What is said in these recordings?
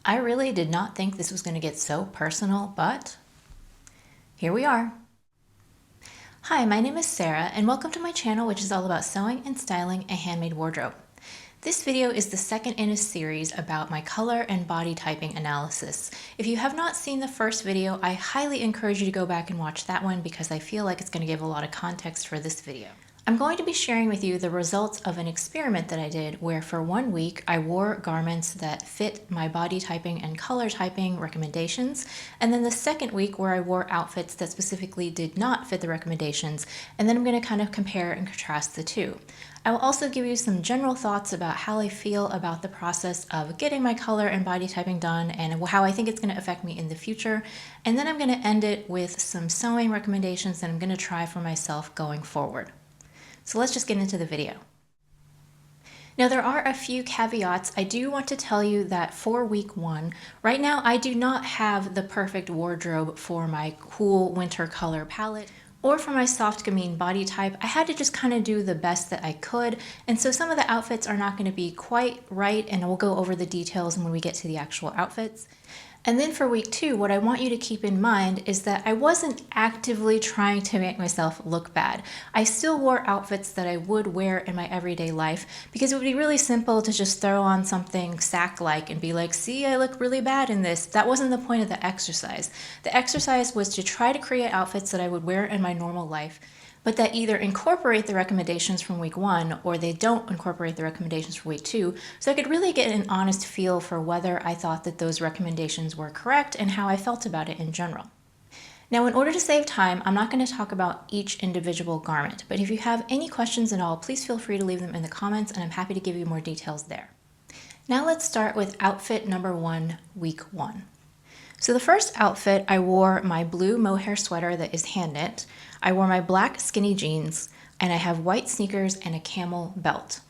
I really did not think this was going to get so personal, but here we are. Hi, my name is Sarah, and welcome to my channel, which is all about sewing and styling a handmade wardrobe. This video is the second in a series about my color and body typing analysis. If you have not seen the first video, I highly encourage you to go back and watch that one because I feel like it's going to give a lot of context for this video. I'm going to be sharing with you the results of an experiment that I did where for 1 week I wore garments that fit my body typing and color typing recommendations, and then the second week where I wore outfits that specifically did not fit the recommendations, and then I'm going to kind of compare and contrast the two. I will also give you some general thoughts about how I feel about the process of getting my color and body typing done and how I think it's going to affect me in the future, and then I'm going to end it with some sewing recommendations that I'm going to try for myself going forward. So let's just get into the video. Now there are a few caveats. I do want to tell you that for week 1, right now I do not have the perfect wardrobe for my cool winter color palette or for my soft gamine body type. I had to just kind of do the best that I could, and so some of the outfits are not going to be quite right, and we'll go over the details when we get to the actual outfits. And then for week 2, what I want you to keep in mind is that I wasn't actively trying to make myself look bad. I still wore outfits that I would wear in my everyday life because it would be really simple to just throw on something sack-like and be like, see, I look really bad in this. That wasn't the point of the exercise. The exercise was to try to create outfits that I would wear in my normal life, but that either incorporate the recommendations from week 1 or they don't incorporate the recommendations for week 2, so I could really get an honest feel for whether I thought that those recommendations were correct and how I felt about it in general. Now, in order to save time, I'm not going to talk about each individual garment, but if you have any questions at all, please feel free to leave them in the comments and I'm happy to give you more details there. Now let's start with outfit number 1, week 1. So the first outfit, I wore my blue mohair sweater that is hand knit, I wore my black skinny jeans, and I have white sneakers and a camel belt.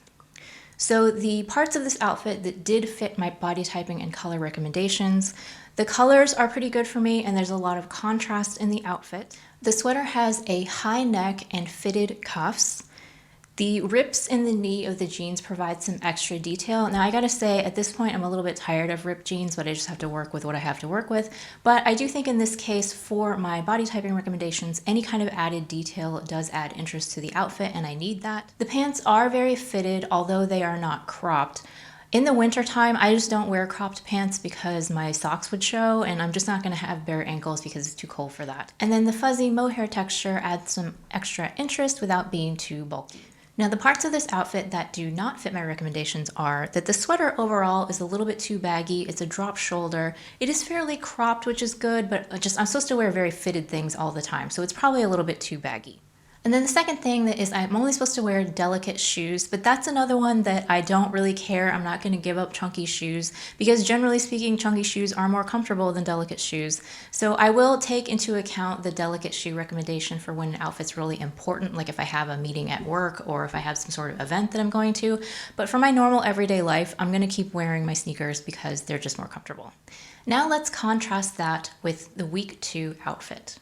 So the parts of this outfit that did fit my body typing and color recommendations, the colors are pretty good for me and there's a lot of contrast in the outfit. The sweater has a high neck and fitted cuffs. The rips in the knee of the jeans provide some extra detail. Now I gotta say, at this point I'm a little bit tired of ripped jeans, but I just have to work with what I have to work with. But I do think in this case, for my body typing recommendations, any kind of added detail does add interest to the outfit, and I need that. The pants are very fitted, although they are not cropped. In the winter time, I just don't wear cropped pants because my socks would show, and I'm just not going to have bare ankles because it's too cold for that. And then the fuzzy mohair texture adds some extra interest without being too bulky. Now the parts of this outfit that do not fit my recommendations are that the sweater overall is a little bit too baggy, it's a drop shoulder, it is fairly cropped, which is good, but I'm supposed to wear very fitted things all the time, so it's probably a little bit too baggy. And then the second thing that is I'm only supposed to wear delicate shoes, but that's another one that I don't really care. I'm not going to give up chunky shoes because generally speaking, chunky shoes are more comfortable than delicate shoes. So I will take into account the delicate shoe recommendation for when an outfit's really important, like if I have a meeting at work or if I have some sort of event that I'm going to. But for my normal everyday life, I'm going to keep wearing my sneakers because they're just more comfortable. Now let's contrast that with the week 2 outfit.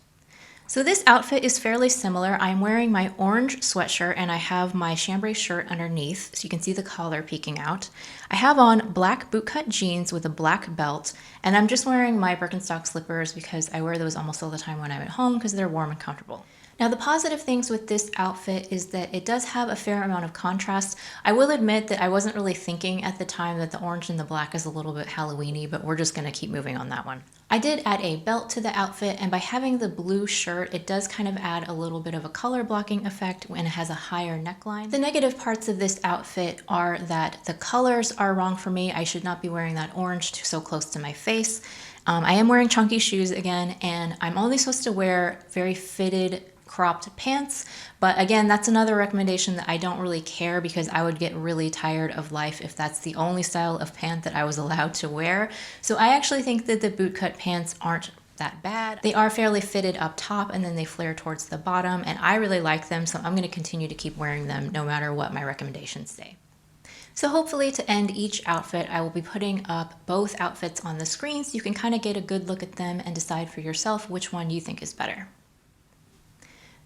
So this outfit is fairly similar. I'm wearing my orange sweatshirt and I have my chambray shirt underneath, so you can see the collar peeking out. I have on black bootcut jeans with a black belt, and I'm just wearing my Birkenstock slippers because I wear those almost all the time when I'm at home because they're warm and comfortable. Now the positive things with this outfit is that it does have a fair amount of contrast. I will admit that I wasn't really thinking at the time that the orange and the black is a little bit Halloween-y, but we're just going to keep moving on that one. I did add a belt to the outfit, and by having the blue shirt, it does kind of add a little bit of a color blocking effect when it has a higher neckline. The negative parts of this outfit are that the colors are wrong for me. I should not be wearing that orange so close to my face. I am wearing chunky shoes again, and I'm only supposed to wear very fitted cropped pants, but again, that's another recommendation that I don't really care because I would get really tired of life if that's the only style of pant that I was allowed to wear. So I actually think that the bootcut pants aren't that bad. They are fairly fitted up top and then they flare towards the bottom, and I really like them, so I'm going to continue to keep wearing them no matter what my recommendations say. So hopefully to end each outfit, I will be putting up both outfits on the screen so you can kind of get a good look at them and decide for yourself which one you think is better.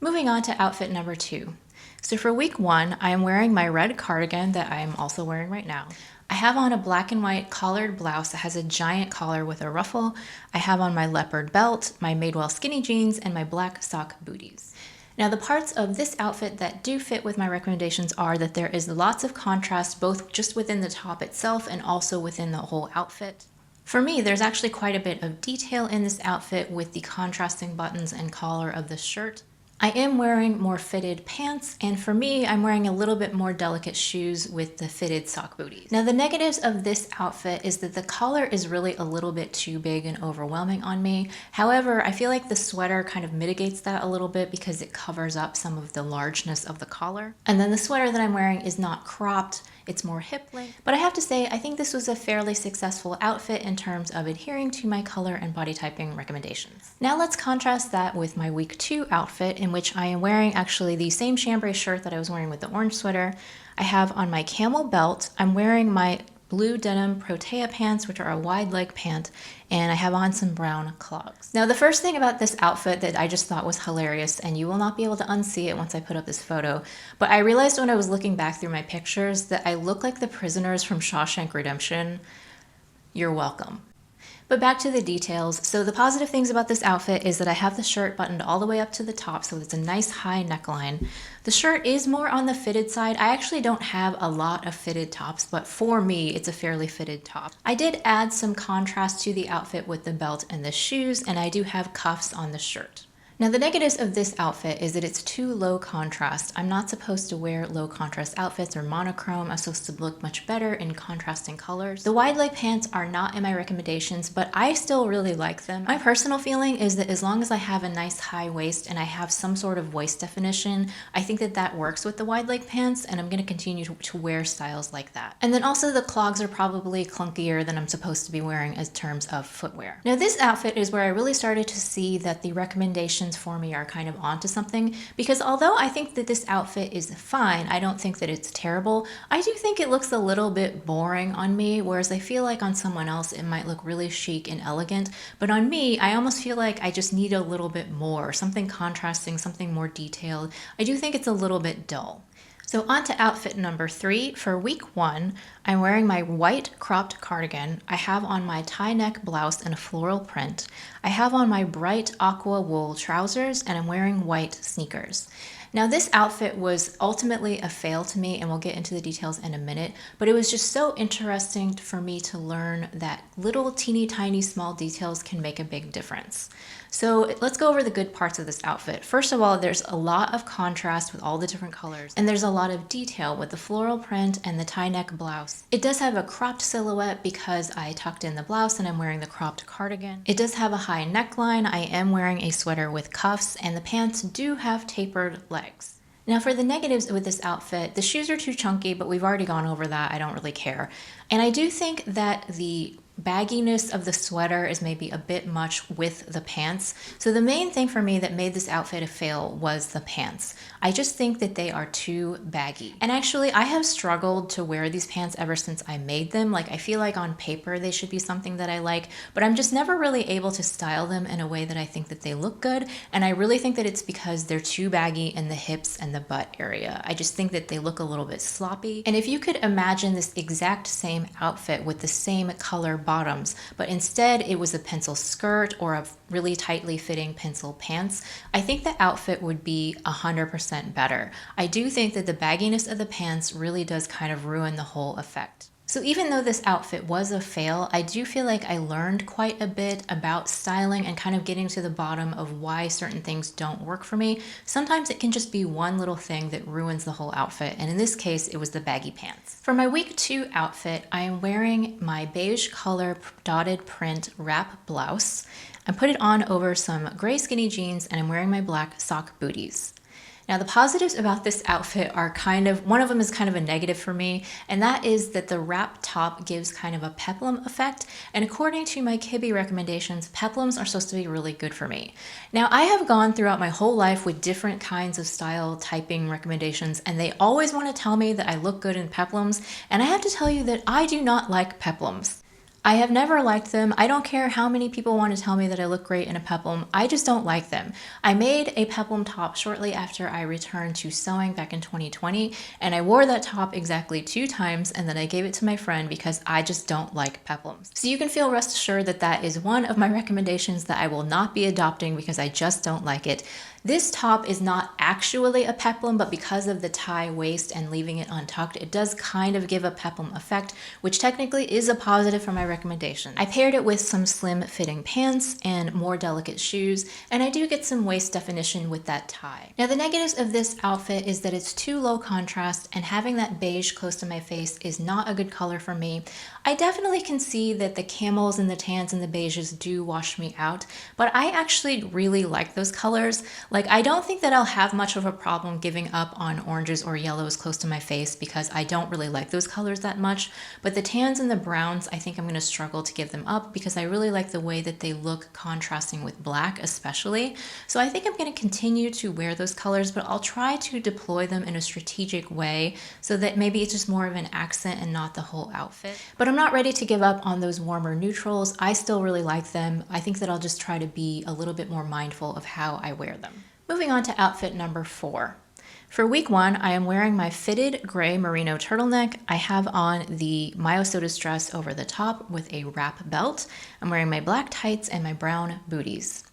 Moving on to outfit number 2. So for week 1, I am wearing my red cardigan that I am also wearing right now. I have on a black and white collared blouse that has a giant collar with a ruffle. I have on my leopard belt, my Madewell skinny jeans, and my black sock booties. Now the parts of this outfit that do fit with my recommendations are that there is lots of contrast both just within the top itself and also within the whole outfit. For me, there's actually quite a bit of detail in this outfit with the contrasting buttons and collar of the shirt. I am wearing more fitted pants, and for me, I'm wearing a little bit more delicate shoes with the fitted sock booties. Now, the negatives of this outfit is that the collar is really a little bit too big and overwhelming on me. However, I feel like the sweater kind of mitigates that a little bit because it covers up some of the largeness of the collar. And then the sweater that I'm wearing is not cropped, it's more hip length. But I have to say, I think this was a fairly successful outfit in terms of adhering to my color and body typing recommendations. Now let's contrast that with my week 2 outfit, in which I am wearing actually the same chambray shirt that I was wearing with the orange sweater. I have on my camel belt, I'm wearing my blue denim Protea pants, which are a wide leg pant, and I have on some brown clogs. Now the first thing about this outfit that I just thought was hilarious, and you will not be able to unsee it once I put up this photo, but I realized when I was looking back through my pictures that I look like the prisoners from Shawshank Redemption. You're welcome. But back to the details. So the positive things about this outfit is that I have the shirt buttoned all the way up to the top, so it's a nice high neckline. The shirt is more on the fitted side. I actually don't have a lot of fitted tops, but for me, it's a fairly fitted top. I did add some contrast to the outfit with the belt and the shoes, and I do have cuffs on the shirt. Now the negatives of this outfit is that it's too low contrast. I'm not supposed to wear low contrast outfits or monochrome. I'm supposed to look much better in contrasting colors. The wide leg pants are not in my recommendations, but I still really like them. My personal feeling is that as long as I have a nice high waist and I have some sort of waist definition, I think that that works with the wide leg pants, and I'm going to continue to wear styles like that. And then also the clogs are probably clunkier than I'm supposed to be wearing in terms of footwear. Now this outfit is where I really started to see that the recommendations for me are kind of onto something, because although I think that this outfit is fine, I don't think that it's terrible. I do think it looks a little bit boring on me, whereas I feel like on someone else it might look really chic and elegant, but on me I almost feel like I just need a little bit more, something contrasting, something more detailed. I do think it's a little bit dull. So on to outfit number 3. For week 1, I'm wearing my white cropped cardigan. I have on my tie neck blouse in a floral print. I have on my bright aqua wool trousers, and I'm wearing white sneakers. Now this outfit was ultimately a fail to me, and we'll get into the details in a minute, but it was just so interesting for me to learn that little teeny tiny small details can make a big difference. So let's go over the good parts of this outfit. First of all, there's a lot of contrast with all the different colors, and there's a lot of detail with the floral print and the tie neck blouse. It does have a cropped silhouette because I tucked in the blouse and I'm wearing the cropped cardigan. It does have a high neckline. I am wearing a sweater with cuffs, and the pants do have tapered legs. Now for the negatives with this outfit, the shoes are too chunky, but we've already gone over that. I don't really care. And I do think that the bagginess of the sweater is maybe a bit much with the pants. So the main thing for me that made this outfit a fail was the pants. I just think that they are too baggy. And actually, I have struggled to wear these pants ever since I made them. Like, I feel like on paper they should be something that I like, but I'm just never really able to style them in a way that I think that they look good. And I really think that it's because they're too baggy in the hips and the butt area. I just think that they look a little bit sloppy. And if you could imagine this exact same outfit with the same color bottoms, but instead it was a pencil skirt or a really tightly fitting pencil pants, I think the outfit would be 100% better. I do think that the bagginess of the pants really does kind of ruin the whole effect. So even though this outfit was a fail, I do feel like I learned quite a bit about styling and kind of getting to the bottom of why certain things don't work for me. Sometimes it can just be one little thing that ruins the whole outfit, and in this case, it was the baggy pants. For my week 2 outfit, I am wearing my beige color dotted print wrap blouse. I put it on over some gray skinny jeans, and I'm wearing my black sock booties. Now the positives about this outfit are one of them is kind of a negative for me, and that is that the wrap top gives kind of a peplum effect, and according to my Kibbe recommendations, peplums are supposed to be really good for me. Now I have gone throughout my whole life with different kinds of style typing recommendations, and they always want to tell me that I look good in peplums, and I have to tell you that I do not like peplums. I have never liked them. I don't care how many people want to tell me that I look great in a peplum. I just don't like them. I made a peplum top shortly after I returned to sewing back in 2020, and I wore that top exactly 2 times, and then I gave it to my friend because I just don't like peplums. So you can feel rest assured that that is one of my recommendations that I will not be adopting because I just don't like it. This top is not actually a peplum, but because of the tie waist and leaving it untucked, it does kind of give a peplum effect, which technically is a positive for my recommendation. I paired it with some slim fitting pants and more delicate shoes, and I do get some waist definition with that tie. Now the negatives of this outfit is that it's too low contrast, and having that beige close to my face is not a good color for me. I definitely can see that the camels and the tans and the beiges do wash me out, but I actually really like those colors. Like, I don't think that I'll have much of a problem giving up on oranges or yellows close to my face because I don't really like those colors that much, but the tans and the browns, I think I'm going to struggle to give them up because I really like the way that they look contrasting with black especially. So I think I'm going to continue to wear those colors, but I'll try to deploy them in a strategic way so that maybe it's just more of an accent and not the whole outfit. But I'm not ready to give up on those warmer neutrals. I still really like them. I think that I'll just try to be a little bit more mindful of how I wear them. Moving on to outfit number 4. For week 1, I am wearing my fitted gray merino turtleneck. I have on the Myosotis dress over the top with a wrap belt. I'm wearing my black tights and my brown booties.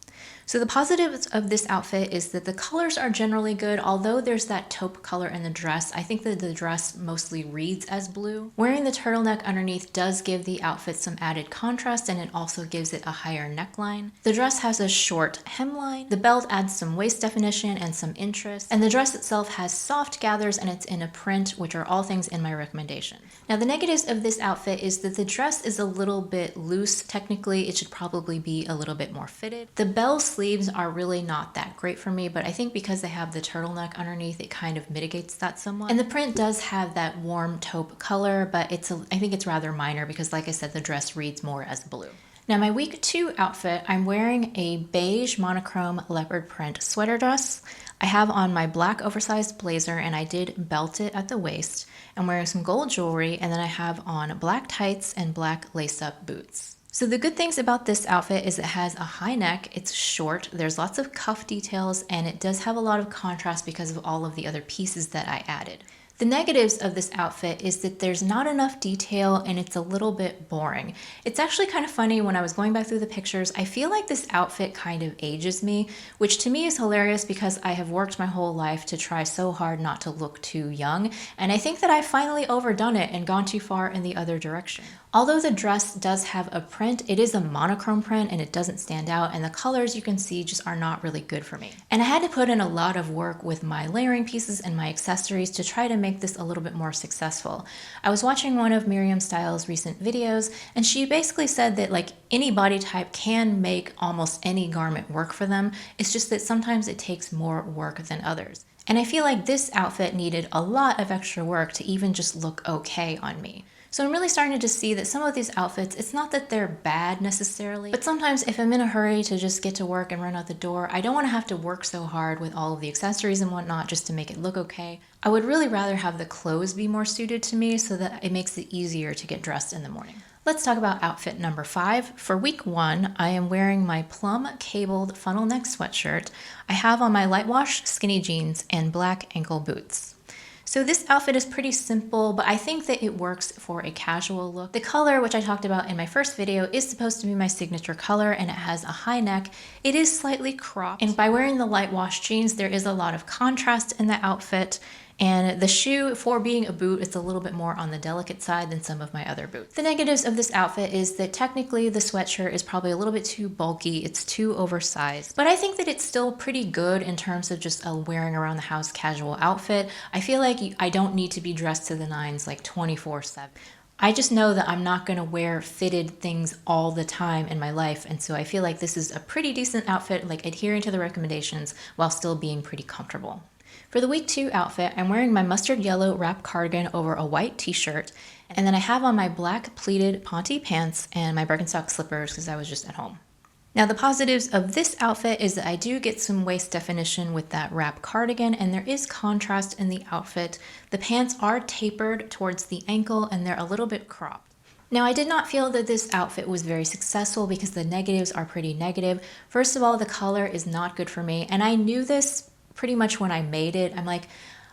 So the positives of this outfit is that the colors are generally good, although there's that taupe color in the dress. I think that the dress mostly reads as blue. Wearing the turtleneck underneath does give the outfit some added contrast, and it also gives it a higher neckline. The dress has a short hemline. The belt adds some waist definition and some interest, and the dress itself has soft gathers and it's in a print, which are all things in my recommendation. Now the negatives of this outfit is that the dress is a little bit loose. Technically, it should probably be a little bit more fitted. The bell sleeves are really not that great for me, but I think because they have the turtleneck underneath, it kind of mitigates that somewhat. And the print does have that warm taupe color, but I think it's rather minor because, like I said, the dress reads more as blue. Now my week 2 outfit, I'm wearing a beige monochrome leopard print sweater dress. I have on my black oversized blazer and I did belt it at the waist. I'm wearing some gold jewelry, and then I have on black tights and black lace-up boots. So the good things about this outfit is it has a high neck, it's short, there's lots of cuff details, and it does have a lot of contrast because of all of the other pieces that I added. The negatives of this outfit is that there's not enough detail and it's a little bit boring. It's actually kind of funny, when I was going back through the pictures, I feel like this outfit kind of ages me, which to me is hilarious because I have worked my whole life to try so hard not to look too young, and I think that I've finally overdone it and gone too far in the other direction. Although the dress does have a print, it is a monochrome print and it doesn't stand out, and the colors you can see just are not really good for me. And I had to put in a lot of work with my layering pieces and my accessories to try to make this a little bit more successful. I was watching one of Miriam Styles' recent videos, and she basically said that like any body type can make almost any garment work for them. It's just that sometimes it takes more work than others. And I feel like this outfit needed a lot of extra work to even just look okay on me. So I'm really starting to see that some of these outfits, it's not that they're bad necessarily, but sometimes if I'm in a hurry to just get to work and run out the door, I don't want to have to work so hard with all of the accessories and whatnot just to make it look okay. I would really rather have the clothes be more suited to me so that it makes it easier to get dressed in the morning. Let's talk about outfit number 5. For week 1, I am wearing my plum cabled funnel neck sweatshirt. I have on my light wash skinny jeans and black ankle boots. So this outfit is pretty simple, but I think that it works for a casual look. The color, which I talked about in my first video, is supposed to be my signature color, and it has a high neck. It is slightly cropped, and by wearing the light wash jeans, there is a lot of contrast in the outfit. And the shoe, for being a boot, it's a little bit more on the delicate side than some of my other boots. The negatives of this outfit is that technically the sweatshirt is probably a little bit too bulky, it's too oversized. But I think that it's still pretty good in terms of just a wearing around the house casual outfit. I feel like I don't need to be dressed to the nines like 24/7. I just know that I'm not gonna wear fitted things all the time in my life, and so I feel like this is a pretty decent outfit, like adhering to the recommendations while still being pretty comfortable. For the week 2 outfit, I'm wearing my mustard yellow wrap cardigan over a white t-shirt, and then I have on my black pleated ponte pants and my Birkenstock slippers because I was just at home. Now the positives of this outfit is that I do get some waist definition with that wrap cardigan, and there is contrast in the outfit. The pants are tapered towards the ankle and they're a little bit cropped. Now, I did not feel that this outfit was very successful because the negatives are pretty negative. First of all, the color is not good for me, and I knew this pretty much when I made it. I'm like,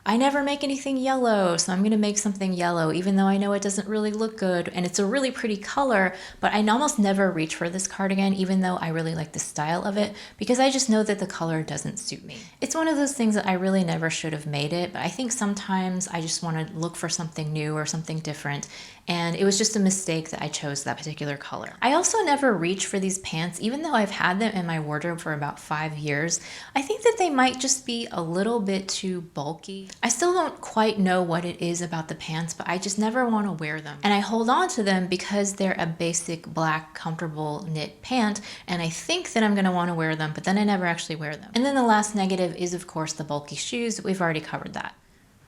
I never make anything yellow, so I'm gonna make something yellow, even though I know it doesn't really look good, and it's a really pretty color, but I almost never reach for this cardigan, even though I really like the style of it, because I just know that the color doesn't suit me. It's one of those things that I really never should have made it, but I think sometimes I just wanna look for something new or something different, and it was just a mistake that I chose that particular color. I also never reach for these pants, even though I've had them in my wardrobe for about 5 years. I think that they might just be a little bit too bulky. I still don't quite know what it is about the pants, but I just never want to wear them. And I hold on to them because they're a basic black comfortable knit pant, and I think that I'm going to want to wear them, but then I never actually wear them. And then the last negative is, of course, the bulky shoes. We've already covered that.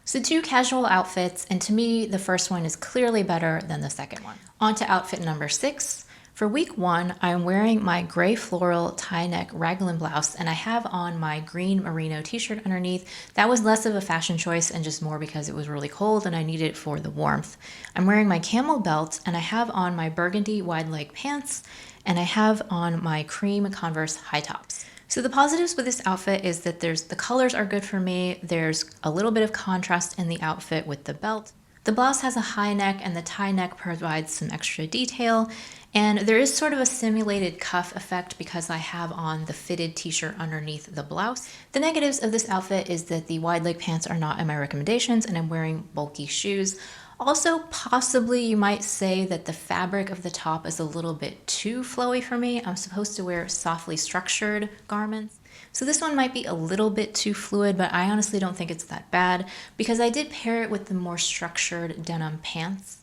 So 2 casual outfits, and to me, the first one is clearly better than the second one. On to outfit number 6. For week 1, I'm wearing my gray floral tie neck raglan blouse, and I have on my green merino t-shirt underneath. That was less of a fashion choice and just more because it was really cold and I needed it for the warmth. I'm wearing my camel belt, and I have on my burgundy wide leg pants, and I have on my cream Converse high tops. So the positives with this outfit is that the colors are good for me. There's a little bit of contrast in the outfit with the belt. The blouse has a high neck, and the tie neck provides some extra detail. And there is sort of a simulated cuff effect because I have on the fitted t-shirt underneath the blouse. The negatives of this outfit is that the wide leg pants are not in my recommendations, and I'm wearing bulky shoes. Also, possibly you might say that the fabric of the top is a little bit too flowy for me. I'm supposed to wear softly structured garments. So this one might be a little bit too fluid, but I honestly don't think it's that bad because I did pair it with the more structured denim pants.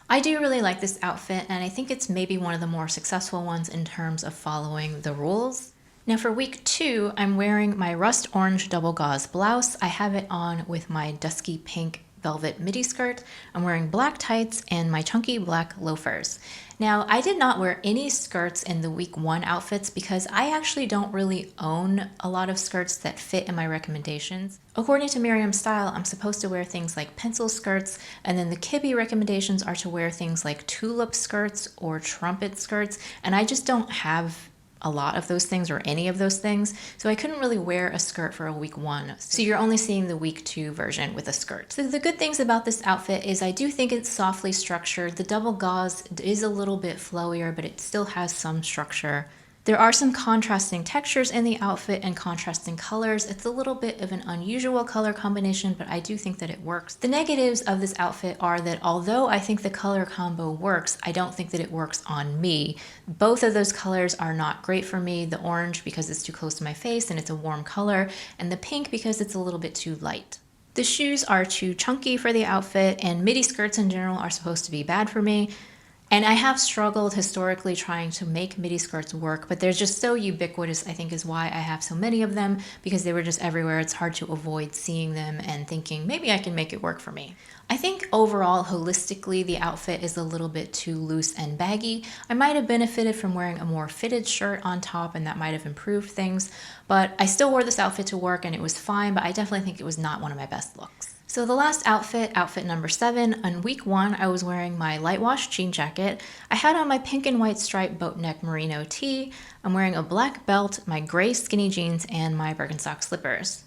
I do really like this outfit, and I think it's maybe one of the more successful ones in terms of following the rules. Now for week 2, I'm wearing my rust orange double gauze blouse. I have it on with my dusky pink velvet midi skirt. I'm wearing black tights and my chunky black loafers. Now, I did not wear any skirts in the week 1 outfits because I actually don't really own a lot of skirts that fit in my recommendations. According to Miriam Style, I'm supposed to wear things like pencil skirts, and then the Kibbe recommendations are to wear things like tulip skirts or trumpet skirts, and I just don't have a lot of those things or any of those things, so I couldn't really wear a skirt for a week 1. So you're only seeing the week 2 version with a skirt. So the good things about this outfit is I do think it's softly structured. The double gauze is a little bit flowier, but it still has some structure. There are some contrasting textures in the outfit and contrasting colors. It's a little bit of an unusual color combination, but I do think that it works. The negatives of this outfit are that although I think the color combo works, I don't think that it works on me. Both of those colors are not great for me. The orange because it's too close to my face and it's a warm color, and the pink because it's a little bit too light. The shoes are too chunky for the outfit, and midi skirts in general are supposed to be bad for me. And I have struggled historically trying to make midi skirts work, but they're just so ubiquitous, I think is why I have so many of them, because they were just everywhere. It's hard to avoid seeing them and thinking, maybe I can make it work for me. I think overall, holistically, the outfit is a little bit too loose and baggy. I might have benefited from wearing a more fitted shirt on top, and that might have improved things, but I still wore this outfit to work and it was fine, but I definitely think it was not one of my best looks. So the last outfit, outfit number 7, on week 1, I was wearing my light wash jean jacket. I had on my pink and white striped boat neck merino tee. I'm wearing a black belt, my gray skinny jeans, and my Birkenstock slippers.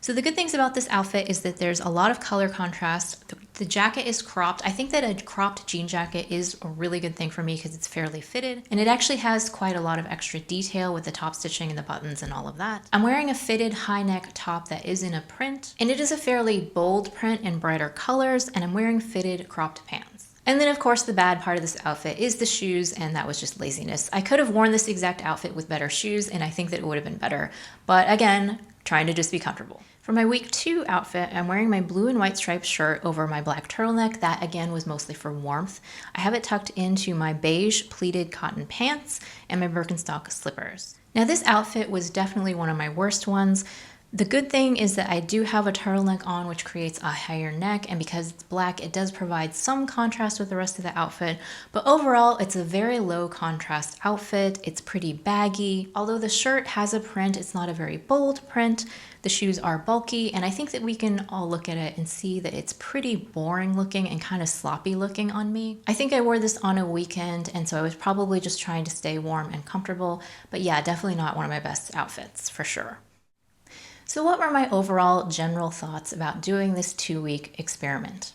So the good things about this outfit is that there's a lot of color contrast. The jacket is cropped. I think that a cropped jean jacket is a really good thing for me because it's fairly fitted, and it actually has quite a lot of extra detail with the top stitching and the buttons and all of that. I'm wearing a fitted high neck top that is in a print, and it is a fairly bold print in brighter colors, and I'm wearing fitted cropped pants. And then of course the bad part of this outfit is the shoes, and that was just laziness. I could have worn this exact outfit with better shoes, and I think that it would have been better. But again, trying to just be comfortable. For my week 2 outfit, I'm wearing my blue and white striped shirt over my black turtleneck. That again was mostly for warmth. I have it tucked into my beige pleated cotton pants and my Birkenstock slippers. Now this outfit was definitely one of my worst ones. The good thing is that I do have a turtleneck on, which creates a higher neck, and because it's black, it does provide some contrast with the rest of the outfit, but overall, it's a very low contrast outfit. It's pretty baggy. Although the shirt has a print, it's not a very bold print. The shoes are bulky, and I think that we can all look at it and see that it's pretty boring looking and kind of sloppy looking on me. I think I wore this on a weekend, and so I was probably just trying to stay warm and comfortable, but yeah, definitely not one of my best outfits for sure. So what were my overall general thoughts about doing this 2-week experiment?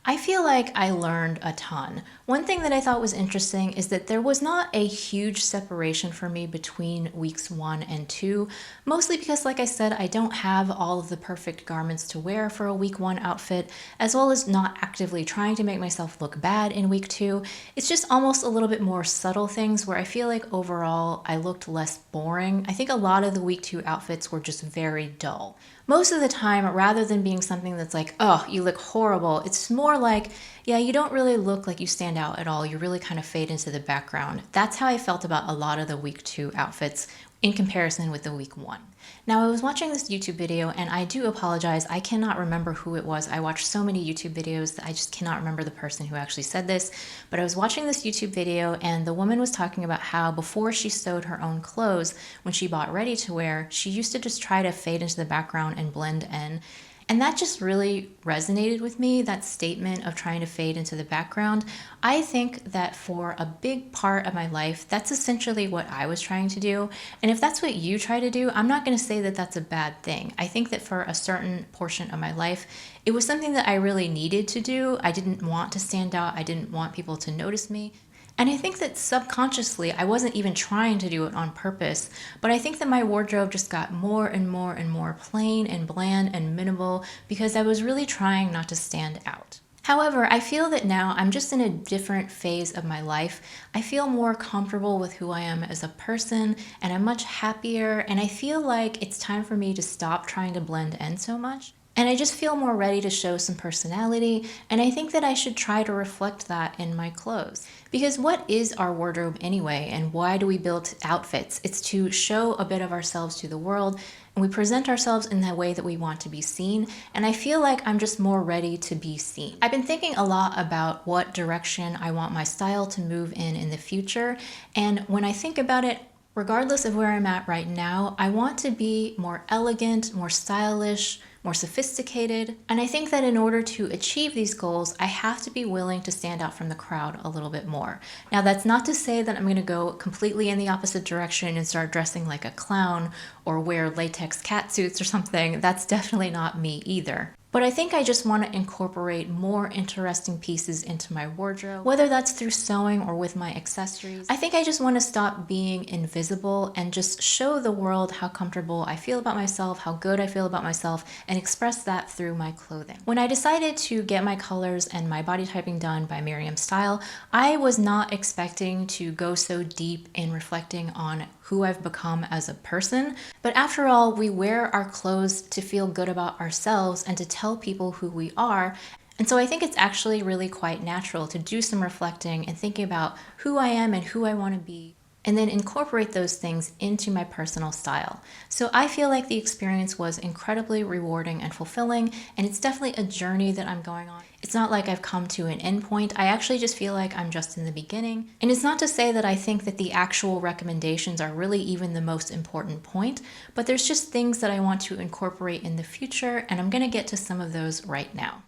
I feel like I learned a ton. One thing that I thought was interesting is that there was not a huge separation for me between weeks 1 and 2, mostly because, like I said, I don't have all of the perfect garments to wear for a week 1 outfit, as well as not actively trying to make myself look bad in week 2. It's just almost a little bit more subtle things where I feel like overall I looked less boring. I think a lot of the week 2 outfits were just very dull. Most of the time, rather than being something that's like, oh, you look horrible, it's more like, yeah, you don't really look like you stand out at all. You really kind of fade into the background. That's how I felt about a lot of the week 2 outfits in comparison with the week 1. Now, I was watching this YouTube video, and I do apologize. I cannot remember who it was. I watched so many YouTube videos that I just cannot remember the person who actually said this. But I was watching this YouTube video, and the woman was talking about how before she sewed her own clothes, when she bought ready to wear, she used to just try to fade into the background and blend in. And that just really resonated with me, that statement of trying to fade into the background. I think that for a big part of my life, that's essentially what I was trying to do. And if that's what you try to do, I'm not going to say that that's a bad thing. I think that for a certain portion of my life, it was something that I really needed to do. I didn't want to stand out. I didn't want people to notice me. And I think that subconsciously, I wasn't even trying to do it on purpose, but I think that my wardrobe just got more and more and more plain and bland and minimal because I was really trying not to stand out. However, I feel that now I'm just in a different phase of my life. I feel more comfortable with who I am as a person, and I'm much happier, and I feel like it's time for me to stop trying to blend in so much. And I just feel more ready to show some personality, and I think that I should try to reflect that in my clothes. Because what is our wardrobe anyway, and why do we build outfits? It's to show a bit of ourselves to the world, and we present ourselves in the way that we want to be seen, and I feel like I'm just more ready to be seen. I've been thinking a lot about what direction I want my style to move in the future, and when I think about it, regardless of where I'm at right now, I want to be more elegant, more stylish, more sophisticated. And I think that in order to achieve these goals, I have to be willing to stand out from the crowd a little bit more. Now, that's not to say that I'm going to go completely in the opposite direction and start dressing like a clown or wear latex cat suits or something. That's definitely not me either. But I think I just want to incorporate more interesting pieces into my wardrobe, whether that's through sewing or with my accessories. I think I just want to stop being invisible and just show the world how comfortable I feel about myself, how good I feel about myself, and express that through my clothing. When I decided to get my colors and my body typing done by Miriam Style, I was not expecting to go so deep in reflecting on who I've become as a person. But after all, we wear our clothes to feel good about ourselves and to tell people who we are. And so I think it's actually really quite natural to do some reflecting and thinking about who I am and who I want to be, and then incorporate those things into my personal style. So I feel like the experience was incredibly rewarding and fulfilling, and it's definitely a journey that I'm going on. It's not like I've come to an end point. I actually just feel like I'm just in the beginning. And it's not to say that I think that the actual recommendations are really even the most important point, but there's just things that I want to incorporate in the future, and I'm gonna get to some of those right now.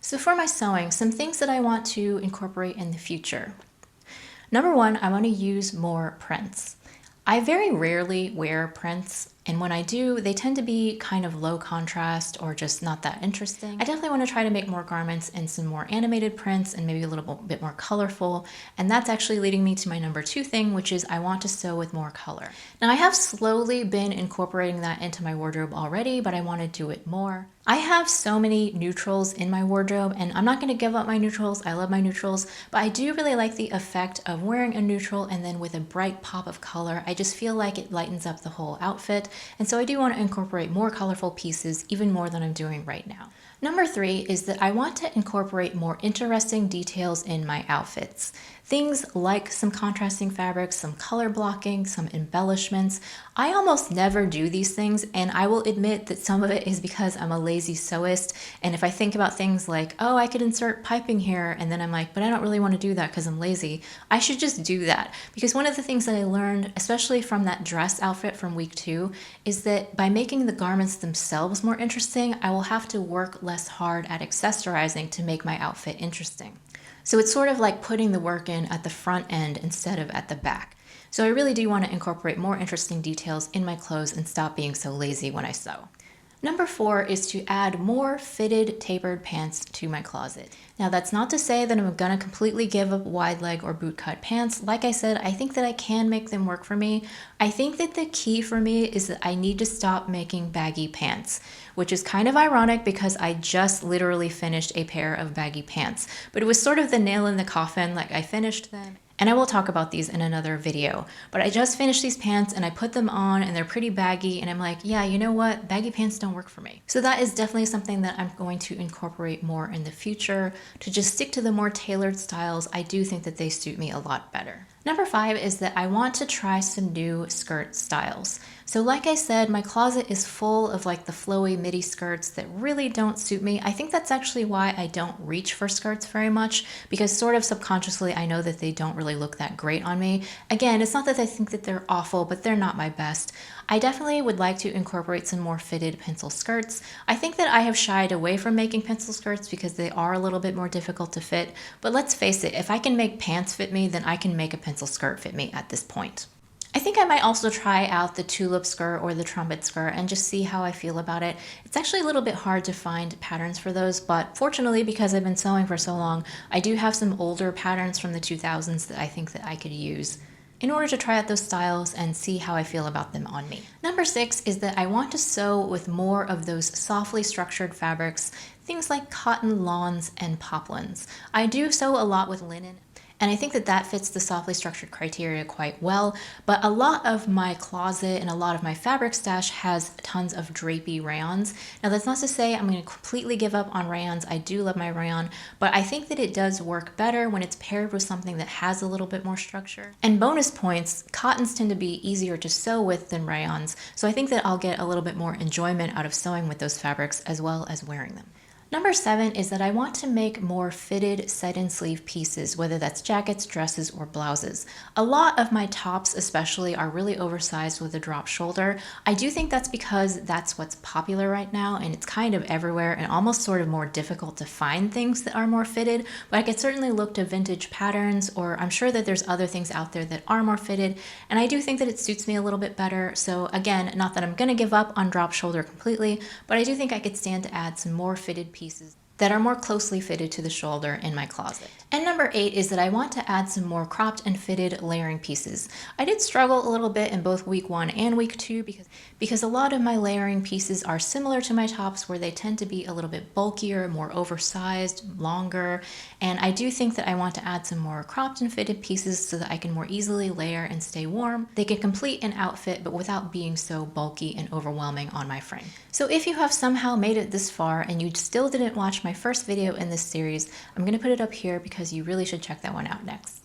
So for my sewing, some things that I want to incorporate in the future. Number one, I want to use more prints. I very rarely wear prints, and when I do, they tend to be kind of low contrast or just not that interesting. I definitely want to try to make more garments in some more animated prints and maybe a little bit more colorful, and that's actually leading me to my number two thing, which is I want to sew with more color. Now, I have slowly been incorporating that into my wardrobe already, but I want to do it more. I have so many neutrals in my wardrobe, and I'm not going to give up my neutrals. I love my neutrals, but I do really like the effect of wearing a neutral and then with a bright pop of color. I just feel like it lightens up the whole outfit, and so I do want to incorporate more colorful pieces, even more than I'm doing right now. Number three is that I want to incorporate more interesting details in my outfits. Things like some contrasting fabrics, some color blocking, some embellishments. I almost never do these things, and I will admit that some of it is because I'm a lazy sewist, and if I think about things like, oh, I could insert piping here, and then I'm like, but I don't really want to do that because I'm lazy, I should just do that. Because one of the things that I learned, especially from that dress outfit from week 2, is that by making the garments themselves more interesting, I will have to work less hard at accessorizing to make my outfit interesting. So it's sort of like putting the work in at the front end instead of at the back. So I really do want to incorporate more interesting details in my clothes and stop being so lazy when I sew. Number 4 is to add more fitted tapered pants to my closet. Now that's not to say that I'm gonna completely give up wide leg or boot cut pants. Like I said, I think that I can make them work for me. I think that the key for me is that I need to stop making baggy pants, which is kind of ironic because I just literally finished a pair of baggy pants, but it was sort of the nail in the coffin, like I finished them. And I will talk about these in another video, but I just finished these pants and I put them on and they're pretty baggy and I'm like, yeah, you know what? Baggy pants don't work for me. So that is definitely something that I'm going to incorporate more in the future, to just stick to the more tailored styles. I do think that they suit me a lot better. Number 5 is that I want to try some new skirt styles. So like I said, my closet is full of like the flowy midi skirts that really don't suit me. I think that's actually why I don't reach for skirts very much, because sort of subconsciously I know that they don't really look that great on me. Again, it's not that I think that they're awful, but they're not my best. I definitely would like to incorporate some more fitted pencil skirts. I think that I have shied away from making pencil skirts because they are a little bit more difficult to fit, but let's face it, if I can make pants fit me, then I can make a pencil skirt fit me at this point. I think I might also try out the tulip skirt or the trumpet skirt and just see how I feel about it. It's actually a little bit hard to find patterns for those, but fortunately, because I've been sewing for so long, I do have some older patterns from the 2000s that I think that I could use in order to try out those styles and see how I feel about them on me. Number 6 is that I want to sew with more of those softly structured fabrics, things like cotton lawns and poplins. I do sew a lot with linen, and I think that that fits the softly structured criteria quite well, but a lot of my closet and a lot of my fabric stash has tons of drapey rayons. Now that's not to say I'm going to completely give up on rayons. I do love my rayon, but I think that it does work better when it's paired with something that has a little bit more structure. And bonus points, cottons tend to be easier to sew with than rayons, so I think that I'll get a little bit more enjoyment out of sewing with those fabrics as well as wearing them. Number 7 is that I want to make more fitted set-in sleeve pieces, whether that's jackets, dresses, or blouses. A lot of my tops especially are really oversized with a drop shoulder. I do think that's because that's what's popular right now and it's kind of everywhere and almost sort of more difficult to find things that are more fitted, but I could certainly look to vintage patterns, or I'm sure that there's other things out there that are more fitted, and I do think that it suits me a little bit better. So again, not that I'm gonna give up on drop shoulder completely, but I do think I could stand to add some more fitted pieces that are more closely fitted to the shoulder in my closet. And number 8 is that I want to add some more cropped and fitted layering pieces. I did struggle a little bit in both week 1 and week 2 because a lot of my layering pieces are similar to my tops, where they tend to be a little bit bulkier, more oversized, longer, and I do think that I want to add some more cropped and fitted pieces so that I can more easily layer and stay warm. They can complete an outfit but without being so bulky and overwhelming on my frame. So if you have somehow made it this far and you still didn't watch my first video in this series, I'm going to put it up here because you really should check that one out next.